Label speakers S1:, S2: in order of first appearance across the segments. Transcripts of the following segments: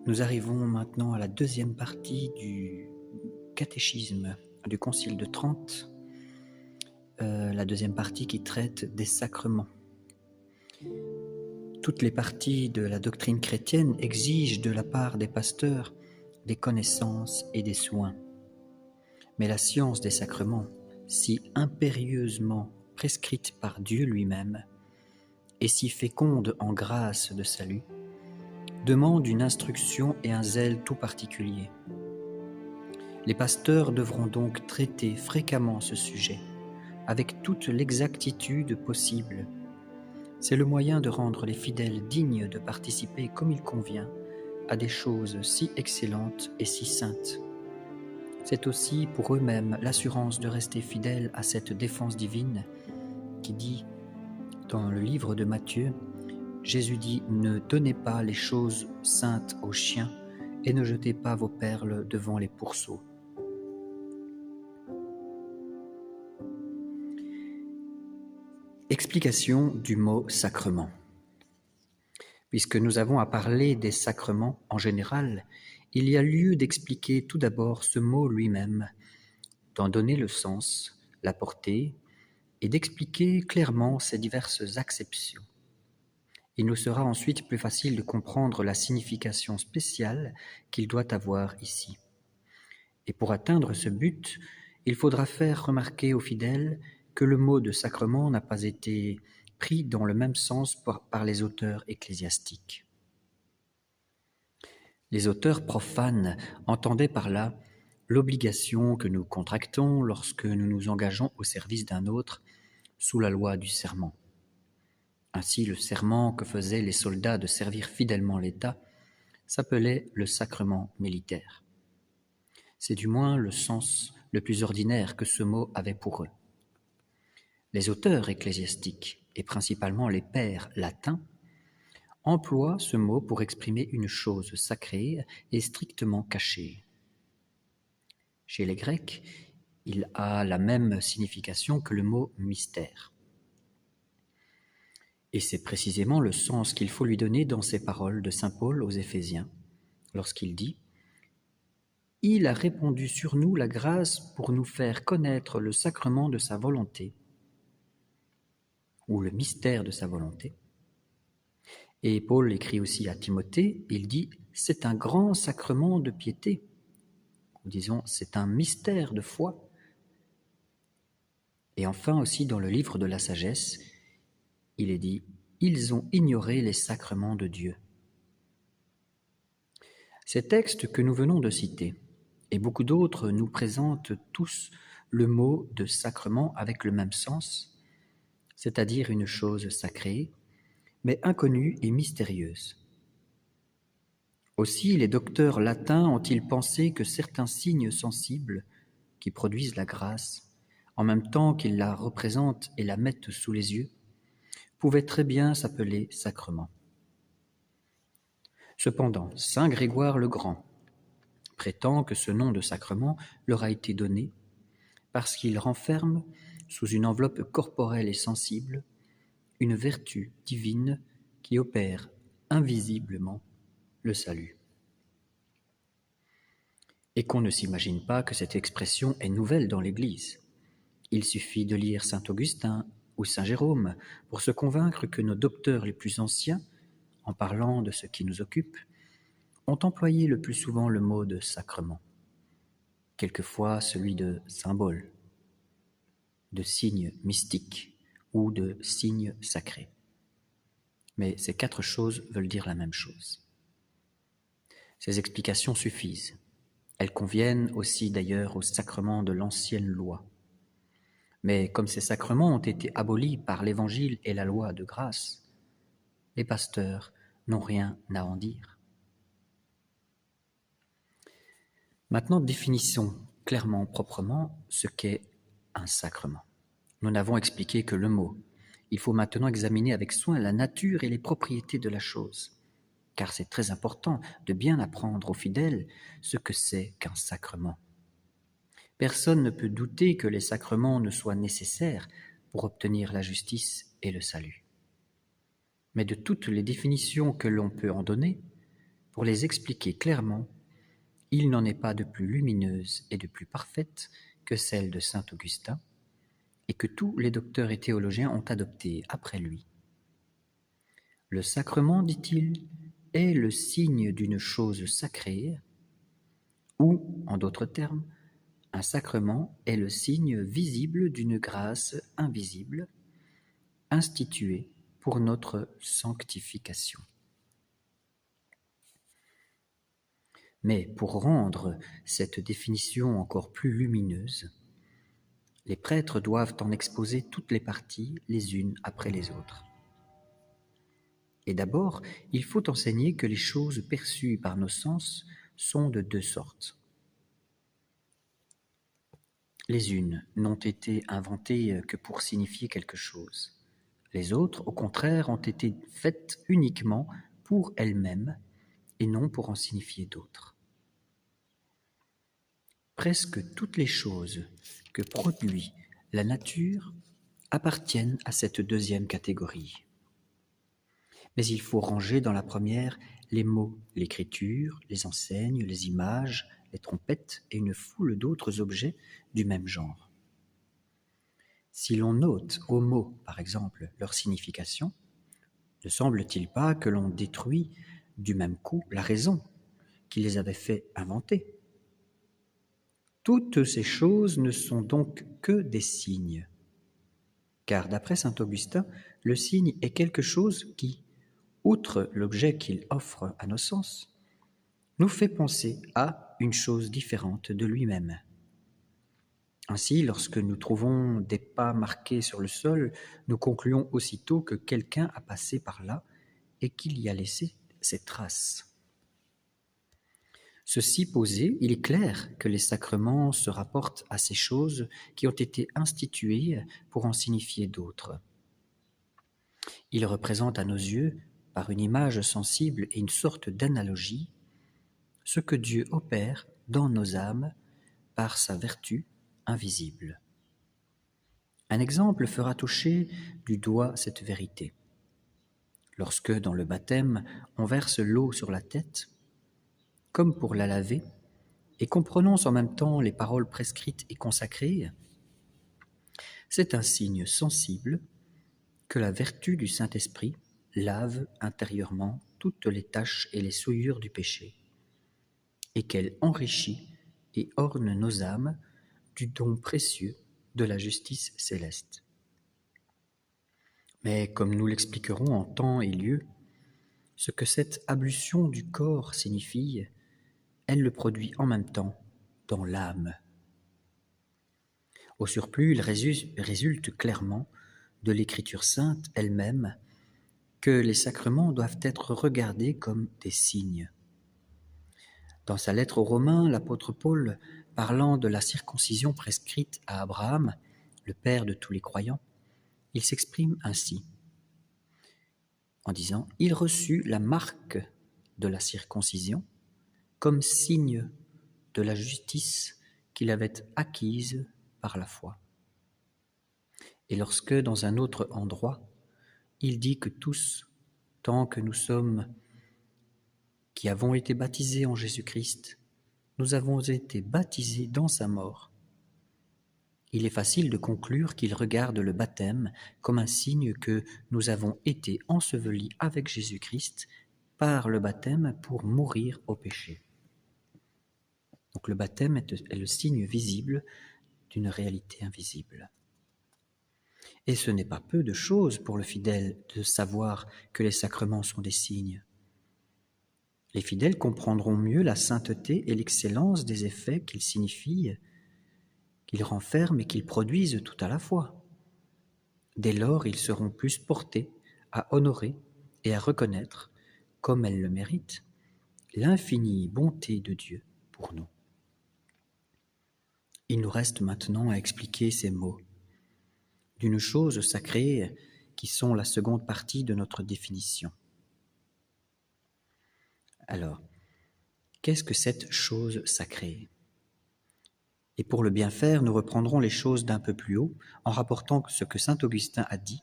S1: Nous arrivons maintenant à la deuxième partie du catéchisme du Concile de Trente, la deuxième partie qui traite des sacrements. Toutes les parties de la doctrine chrétienne exigent de la part des pasteurs des connaissances et des soins. Mais la science des sacrements, si impérieusement prescrite par Dieu lui-même, et si féconde en grâce de salut, demande une instruction et un zèle tout particulier. Les pasteurs devront donc traiter fréquemment ce sujet, avec toute l'exactitude possible. C'est le moyen de rendre les fidèles dignes de participer comme il convient à des choses si excellentes et si saintes. C'est aussi pour eux-mêmes l'assurance de rester fidèles à cette défense divine qui dit, dans le livre de Matthieu, Jésus dit « Ne donnez pas les choses saintes aux chiens et ne jetez pas vos perles devant les pourceaux. » Explication du mot « sacrement ». Puisque nous avons à parler des sacrements en général, il y a lieu d'expliquer tout d'abord ce mot lui-même, d'en donner le sens, la portée, et d'expliquer clairement ses diverses acceptions. Il nous sera ensuite plus facile de comprendre la signification spéciale qu'il doit avoir ici. Et pour atteindre ce but, il faudra faire remarquer aux fidèles que le mot de sacrement n'a pas été pris dans le même sens par les auteurs ecclésiastiques. Les auteurs profanes entendaient par là l'obligation que nous contractons lorsque nous nous engageons au service d'un autre sous la loi du serment. Ainsi, le serment que faisaient les soldats de servir fidèlement l'État s'appelait le sacrement militaire. C'est du moins le sens le plus ordinaire que ce mot avait pour eux. Les auteurs ecclésiastiques, et principalement les pères latins, emploient ce mot pour exprimer une chose sacrée et strictement cachée. Chez les Grecs, il a la même signification que le mot mystère. Et c'est précisément le sens qu'il faut lui donner dans ces paroles de saint Paul aux Éphésiens, lorsqu'il dit « Il a répandu sur nous la grâce pour nous faire connaître le sacrement de sa volonté, ou le mystère de sa volonté. » Et Paul écrit aussi à Timothée, il dit « C'est un grand sacrement de piété ». Nous disons « C'est un mystère de foi ». Et enfin aussi dans le livre de la sagesse, il est dit « Ils ont ignoré les sacrements de Dieu ». Ces textes que nous venons de citer, et beaucoup d'autres, nous présentent tous le mot de sacrement avec le même sens, c'est-à-dire une chose sacrée, mais inconnue et mystérieuse. Aussi, les docteurs latins ont-ils pensé que certains signes sensibles qui produisent la grâce, en même temps qu'ils la représentent et la mettent sous les yeux, pouvaient très bien s'appeler sacrements. Cependant, saint Grégoire le Grand prétend que ce nom de sacrement leur a été donné parce qu'il renferme, sous une enveloppe corporelle et sensible, une vertu divine qui opère invisiblement le salut. Et qu'on ne s'imagine pas que cette expression est nouvelle dans l'Église. Il suffit de lire saint Augustin ou saint Jérôme pour se convaincre que nos docteurs les plus anciens, en parlant de ce qui nous occupe, ont employé le plus souvent le mot de sacrement, quelquefois celui de symbole, de signe mystique ou de signe sacré. Mais ces quatre choses veulent dire la même chose. Ces explications suffisent. Elles conviennent aussi d'ailleurs aux sacrements de l'ancienne loi. Mais comme ces sacrements ont été abolis par l'Évangile et la loi de grâce, les pasteurs n'ont rien à en dire. Maintenant, définissons clairement, proprement, ce qu'est un sacrement. Nous n'avons expliqué que le mot. Il faut maintenant examiner avec soin la nature et les propriétés de la chose, car c'est très important de bien apprendre aux fidèles ce que c'est qu'un sacrement. Personne ne peut douter que les sacrements ne soient nécessaires pour obtenir la justice et le salut. Mais de toutes les définitions que l'on peut en donner, Pour les expliquer clairement, il n'en est pas de plus lumineuse et de plus parfaite que celle de saint Augustin, et que tous les docteurs et théologiens ont adopté après lui. Le sacrement, dit-il, est le signe d'une chose sacrée, ou, en d'autres termes, un sacrement est le signe visible d'une grâce invisible, instituée pour notre sanctification. Mais pour rendre cette définition encore plus lumineuse, les prêtres doivent en exposer toutes les parties les unes après les autres. Et d'abord, il faut enseigner que les choses perçues par nos sens sont de deux sortes. Les unes n'ont été inventées que pour signifier quelque chose. Les autres, au contraire, ont été faites uniquement pour elles-mêmes et non pour en signifier d'autres. Presque toutes les choses que produit la nature appartiennent à cette deuxième catégorie. Mais il faut ranger dans la première les mots, l'écriture, les enseignes, les images, les trompettes et une foule d'autres objets du même genre. Si l'on note aux mots, par exemple, leur signification, ne semble-t-il pas que l'on détruit du même coup la raison qui les avait fait inventer? Toutes ces choses ne sont donc que des signes, car d'après saint Augustin, le signe est quelque chose qui, outre l'objet qu'il offre à nos sens, nous fait penser à une chose différente de lui-même. Ainsi, lorsque nous trouvons des pas marqués sur le sol, nous concluons aussitôt que quelqu'un a passé par là et qu'il y a laissé ses traces. Ceci posé, il est clair que les sacrements se rapportent à ces choses qui ont été instituées pour en signifier d'autres. Ils représentent à nos yeux, par une image sensible et une sorte d'analogie, ce que Dieu opère dans nos âmes par sa vertu invisible. Un exemple fera toucher du doigt cette vérité. Lorsque, dans le baptême, on verse l'eau sur la tête, comme pour la laver, et qu'on prononce en même temps les paroles prescrites et consacrées, c'est un signe sensible que la vertu du Saint-Esprit lave intérieurement toutes les taches et les souillures du péché, et qu'elle enrichit et orne nos âmes du don précieux de la justice céleste. Mais comme nous l'expliquerons en temps et lieu, ce que cette ablution du corps signifie, elle le produit en même temps dans l'âme. Au surplus, il résulte clairement de l'Écriture sainte elle-même que les sacrements doivent être regardés comme des signes. Dans sa lettre aux Romains, l'apôtre Paul, parlant de la circoncision prescrite à Abraham, le père de tous les croyants, il s'exprime ainsi, en disant « Il reçut la marque de la circoncision comme signe de la justice qu'il avait acquise par la foi. » Et lorsque, dans un autre endroit, il dit que tous, tant que nous sommes qui avons été baptisés en Jésus-Christ, nous avons été baptisés dans sa mort. Il est facile de conclure qu'il regarde le baptême comme un signe que nous avons été ensevelis avec Jésus-Christ par le baptême pour mourir au péché. Donc le baptême est le signe visible d'une réalité invisible. Et ce n'est pas peu de choses pour le fidèle de savoir que les sacrements sont des signes. Les fidèles comprendront mieux la sainteté et l'excellence des effets qu'ils signifient, qu'ils renferment et qu'ils produisent tout à la fois. Dès lors, ils seront plus portés à honorer et à reconnaître, comme elles le méritent, l'infinie bonté de Dieu pour nous. Il nous reste maintenant à expliquer ces mots d'une chose sacrée qui sont la seconde partie de notre définition. Alors, qu'est-ce que cette chose sacrée ? Et pour le bien faire, nous reprendrons les choses d'un peu plus haut en rapportant ce que saint Augustin a dit,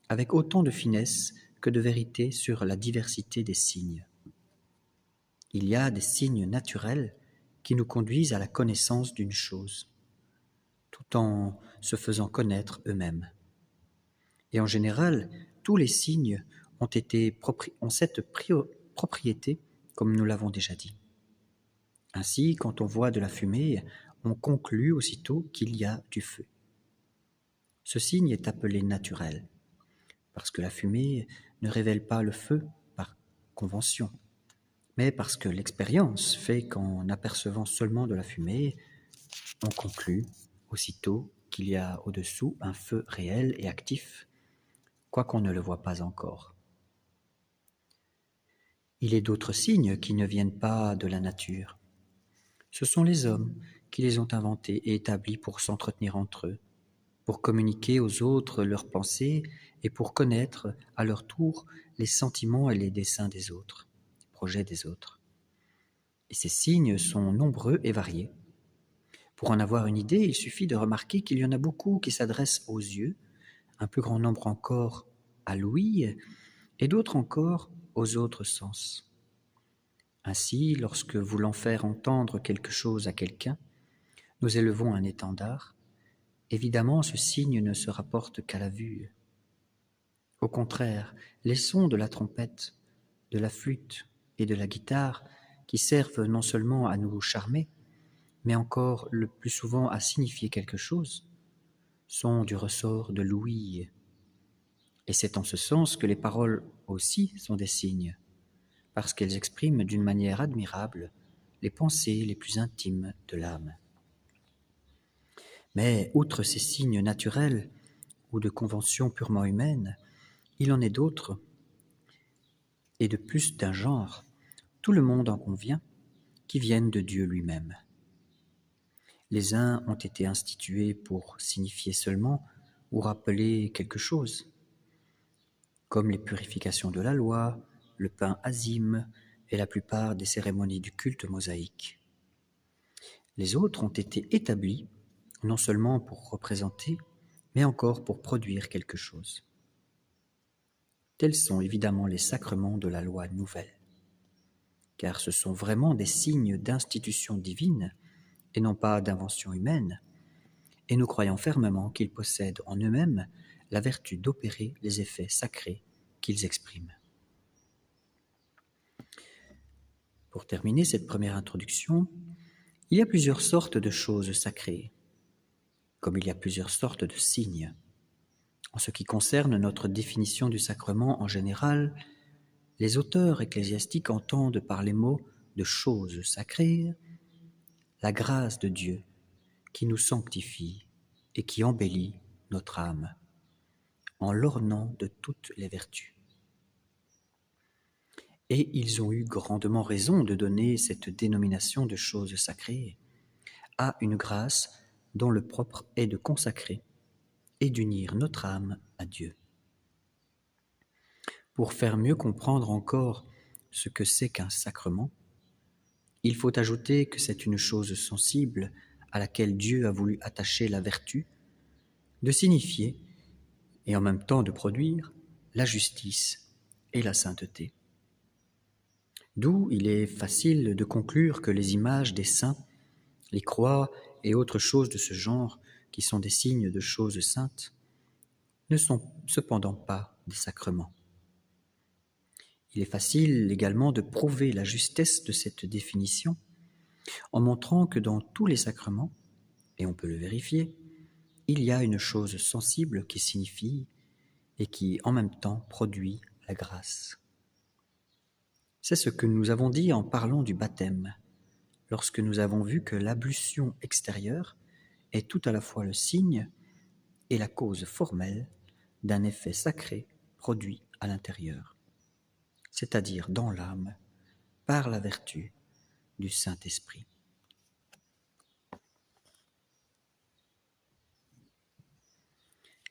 S1: avec autant de finesse que de vérité sur la diversité des signes. Il y a des signes naturels qui nous conduisent à la connaissance d'une chose, tout en se faisant connaître eux-mêmes. Et en général, tous les signes ont cette propriété, comme nous l'avons déjà dit. Ainsi, quand on voit de la fumée, on conclut aussitôt qu'il y a du feu. Ce signe est appelé naturel, parce que la fumée ne révèle pas le feu par convention, mais parce que l'expérience fait qu'en apercevant seulement de la fumée, on conclut aussitôt qu'il y a au-dessous un feu réel et actif, quoiqu'on ne le voit pas encore. Il est d'autres signes qui ne viennent pas de la nature. Ce sont les hommes qui les ont inventés et établis pour s'entretenir entre eux, pour communiquer aux autres leurs pensées et pour connaître, à leur tour, les sentiments et les desseins des autres, les projets des autres. Et ces signes sont nombreux et variés. Pour en avoir une idée, il suffit de remarquer qu'il y en a beaucoup qui s'adressent aux yeux, un plus grand nombre encore à l'ouïe, et d'autres encore aux autres sens. Ainsi, lorsque voulant faire entendre quelque chose à quelqu'un, nous élevons un étendard, évidemment ce signe ne se rapporte qu'à la vue. Au contraire, les sons de la trompette, de la flûte et de la guitare, qui servent non seulement à nous charmer, mais encore le plus souvent à signifier quelque chose, sont du ressort de l'ouïe. Et c'est en ce sens que les paroles aussi sont des signes, parce qu'elles expriment d'une manière admirable les pensées les plus intimes de l'âme. Mais outre ces signes naturels ou de conventions purement humaines, il en est d'autres, et de plus d'un genre, tout le monde en convient, qui viennent de Dieu lui-même. Les uns ont été institués pour signifier seulement ou rappeler quelque chose, comme les purifications de la loi, le pain azime et la plupart des cérémonies du culte mosaïque. Les autres ont été établis non seulement pour représenter, mais encore pour produire quelque chose. Tels sont évidemment les sacrements de la loi nouvelle, car ce sont vraiment des signes d'institution divine et non pas d'invention humaine, et nous croyons fermement qu'ils possèdent en eux-mêmes la vertu d'opérer les effets sacrés qu'ils expriment. Pour terminer cette première introduction, il y a plusieurs sortes de choses sacrées, comme il y a plusieurs sortes de signes. En ce qui concerne notre définition du sacrement en général, les auteurs ecclésiastiques entendent par les mots de choses sacrées la grâce de Dieu qui nous sanctifie et qui embellit notre âme en l'ornant de toutes les vertus. Et ils ont eu grandement raison de donner cette dénomination de choses sacrées à une grâce dont le propre est de consacrer et d'unir notre âme à Dieu. Pour faire mieux comprendre encore ce que c'est qu'un sacrement, il faut ajouter que c'est une chose sensible à laquelle Dieu a voulu attacher la vertu, de signifier et en même temps de produire la justice et la sainteté. D'où il est facile de conclure que les images des saints, les croix et autres choses de ce genre, qui sont des signes de choses saintes, ne sont cependant pas des sacrements. Il est facile également de prouver la justesse de cette définition en montrant que dans tous les sacrements, et on peut le vérifier, il y a une chose sensible qui signifie et qui en même temps produit la grâce. C'est ce que nous avons dit en parlant du baptême, lorsque nous avons vu que l'ablution extérieure est tout à la fois le signe et la cause formelle d'un effet sacré produit à l'intérieur, c'est-à-dire dans l'âme, par la vertu du Saint-Esprit.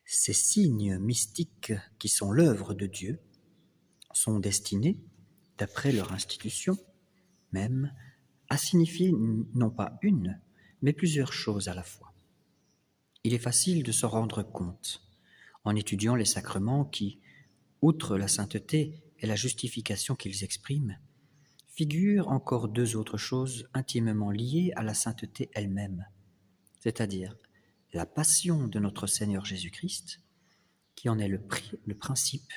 S1: Ces signes mystiques qui sont l'œuvre de Dieu sont destinés, d'après leur institution même, à signifier non pas une, mais plusieurs choses à la fois. Il est facile de s'en rendre compte en étudiant les sacrements qui, outre la sainteté et la justification qu'ils expriment, figurent encore deux autres choses intimement liées à la sainteté elle-même, c'est-à-dire la passion de notre Seigneur Jésus-Christ, qui en est le principe,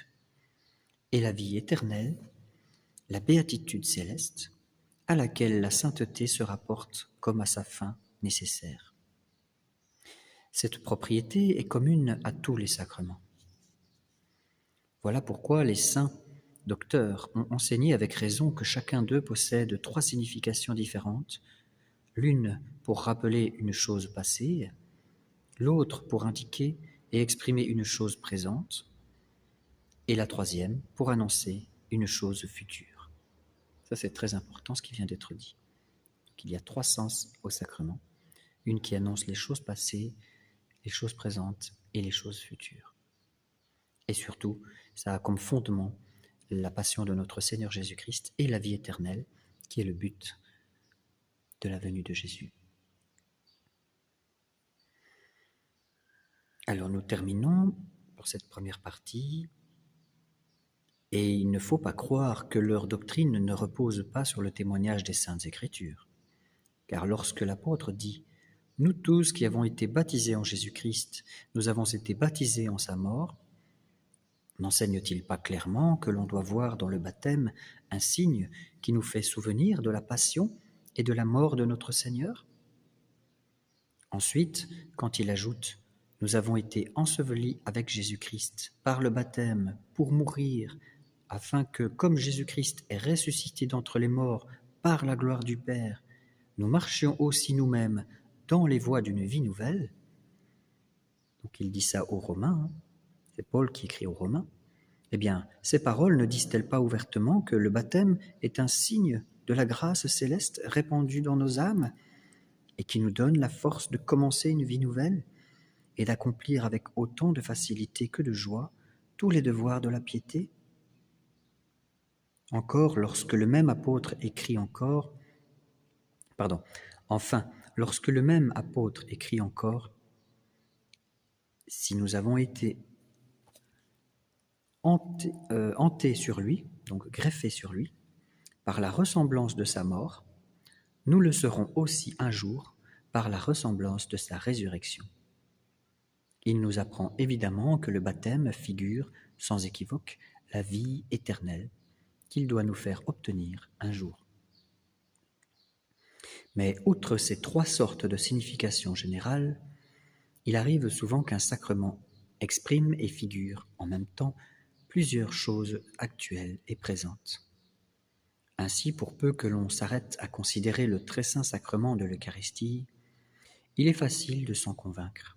S1: et la vie éternelle, la béatitude céleste, à laquelle la sainteté se rapporte comme à sa fin nécessaire. Cette propriété est commune à tous les sacrements. Voilà pourquoi les saints docteurs ont enseigné avec raison que chacun d'eux possède trois significations différentes, l'une pour rappeler une chose passée, l'autre pour indiquer et exprimer une chose présente, et la troisième pour annoncer une chose future. Ça, c'est très important ce qui vient d'être dit. Il y a trois sens au sacrement, une qui annonce les choses passées, les choses présentes et les choses futures. Et surtout, ça a comme fondement la passion de notre Seigneur Jésus-Christ et la vie éternelle, qui est le but de la venue de Jésus. Alors nous terminons pour cette première partie, et il ne faut pas croire que leur doctrine ne repose pas sur le témoignage des Saintes Écritures. Car lorsque l'apôtre dit « Nous tous qui avons été baptisés en Jésus-Christ, nous avons été baptisés en sa mort », n'enseigne-t-il pas clairement que l'on doit voir dans le baptême un signe qui nous fait souvenir de la passion et de la mort de notre Seigneur ? Ensuite, quand il ajoute « Nous avons été ensevelis avec Jésus-Christ par le baptême pour mourir, afin que, comme Jésus-Christ est ressuscité d'entre les morts par la gloire du Père, nous marchions aussi nous-mêmes dans les voies d'une vie nouvelle », donc il dit ça aux Romains, c'est Paul qui écrit aux Romains, eh bien, ces paroles ne disent-elles pas ouvertement que le baptême est un signe de la grâce céleste répandue dans nos âmes et qui nous donne la force de commencer une vie nouvelle et d'accomplir avec autant de facilité que de joie tous les devoirs de la piété ? Encore, lorsque le même apôtre écrit encore, lorsque le même apôtre écrit encore, si nous avons été hantés sur lui, donc greffés sur lui, par la ressemblance de sa mort, nous le serons aussi un jour par la ressemblance de sa résurrection. Il nous apprend évidemment que le baptême figure, sans équivoque, la vie éternelle qu'il doit nous faire obtenir un jour. Mais outre ces trois sortes de significations générales, il arrive souvent qu'un sacrement exprime et figure en même temps plusieurs choses actuelles et présentes. Ainsi, pour peu que l'on s'arrête à considérer le très saint sacrement de l'Eucharistie, il est facile de s'en convaincre.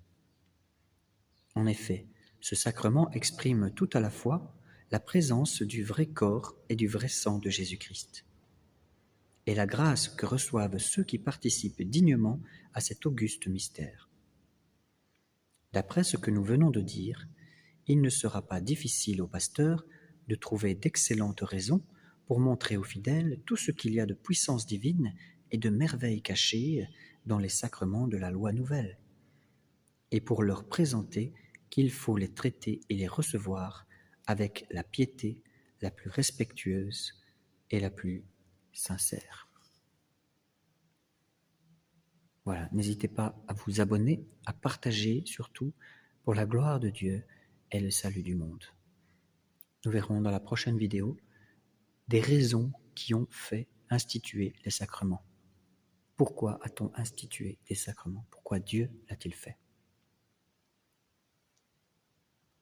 S1: En effet, ce sacrement exprime tout à la fois la présence du vrai corps et du vrai sang de Jésus-Christ, et la grâce que reçoivent ceux qui participent dignement à cet auguste mystère. D'après ce que nous venons de dire, il ne sera pas difficile au pasteur de trouver d'excellentes raisons pour montrer aux fidèles tout ce qu'il y a de puissance divine et de merveilles cachées dans les sacrements de la loi nouvelle, et pour leur présenter qu'il faut les traiter et les recevoir avec la piété la plus respectueuse et la plus sincère. Voilà, n'hésitez pas à vous abonner, à partager surtout pour la gloire de Dieu et le salut du monde. Nous verrons dans la prochaine vidéo des raisons qui ont fait instituer les sacrements. Pourquoi a-t-on institué les sacrements ? Pourquoi Dieu l'a-t-il fait ?